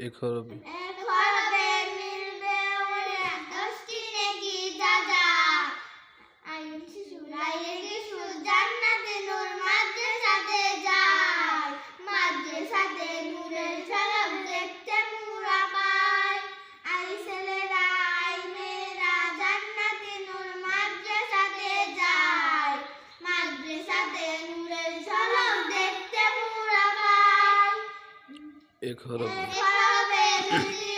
এক হরবে মিলবে ওরে দশটি নেকি যা যা আইরে শিশু জান্নাতে নূর মাদ্রাসাতে যায় মাদ্রাসাতে নূরের ঝলক দেখতে মোরা পায় আই ছেলেরা আই মেয়েরা জান্নাতে নূর মাদ্রাসাতে যায় মাদ্রাসাতে নূরের ঝলক দেখতে মোরা পায় এক হরবে হবে